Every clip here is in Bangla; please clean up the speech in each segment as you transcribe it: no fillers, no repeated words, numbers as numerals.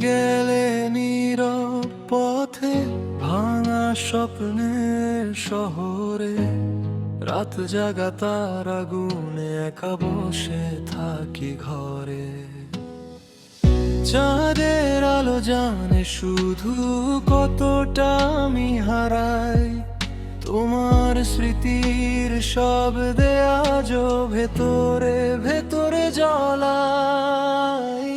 গেলে নীরব পথে, ভাঙা স্বপ্নের শহরে, রাত জাগা তার আগুনে একা বসে থাকি ঘরে। চাঁদের আলো জানে শুধু কতটা আমি হারাই, তোমার স্মৃতির শব্দে আজও ভেতরে ভেতরে জ্বলাই।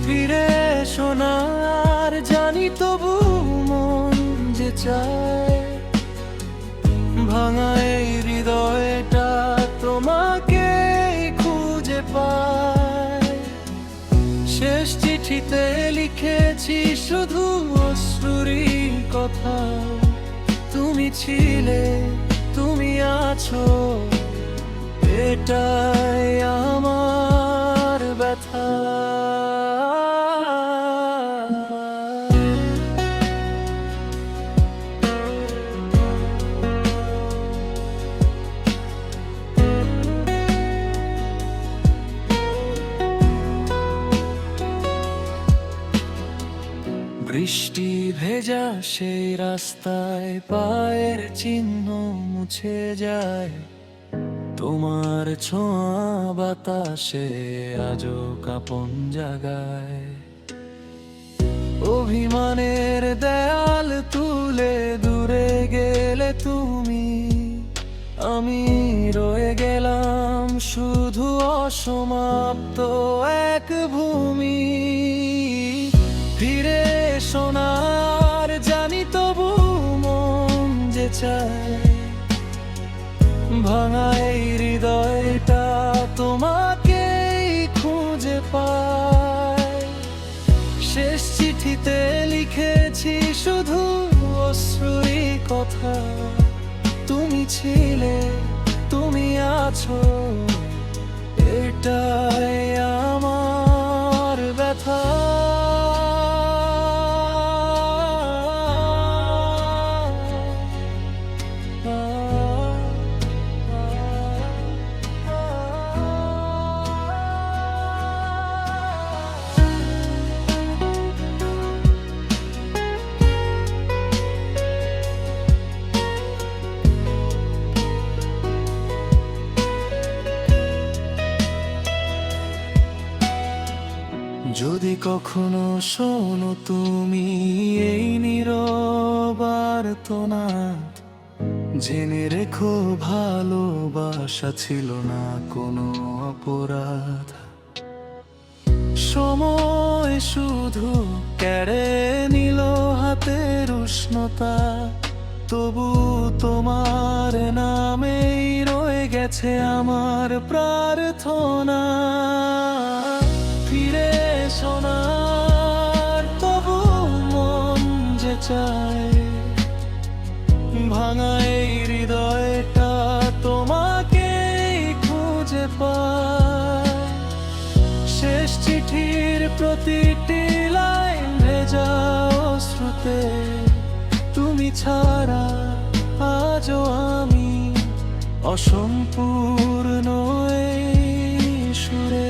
ফিরে শোনার জানি তবু মন যে চায়, ভাঙা এই হৃদয়টা তোমাকে খুঁজে পায়। শেষ চিঠিতে লিখেছি শুধু অশ্রুরই কথা, তুমি ছিলে, তুমি আছো, এটাই আমার ব্যথা। বৃষ্টি ভেজা সেই রাস্তায় পায়ের চিহ্ন মুছে যায়, তোমার ছোঁয়া বাতাসে আজও কাঁপন জাগায়। অভিমানের দেয়াল তুলে দূরে গেলে তুমি, আমি রয়ে গেলাম শুধু অসমাপ্ত এক ভূমি। ফিরে শোনার জানি তবু মন যে চায়, ভাঙা এই হৃদয়টা তোমাকেই খুঁজে পায়। শেষ চিঠিতে লিখেছি শুধু অশ্রুরই কথা, তুমি ছিলে, তুমি আছো, এটাই আমার ব্যথা। যদি কখনো শোনো তুমি এই নীরব আর্তনা, জেনে রেখো ভালোবাসা ছিল না কোনো অপরাধ। সময় শুধু কেড়ে নিল হাতের উষ্ণতা, তবু তোমার নামেই রয়ে গেছে আমার প্রার্থনা। ফিরে শোনার তবু মন যে চায়, ভাঙা এই হৃদয়টা তোমাকেই খুঁজে পায়। শেষ চিঠির প্রতিটি লাইন ভেজা অশ্রুতে, তুমি ছাড়া আজও আমি অসম্পূর্ণ এই সুরে।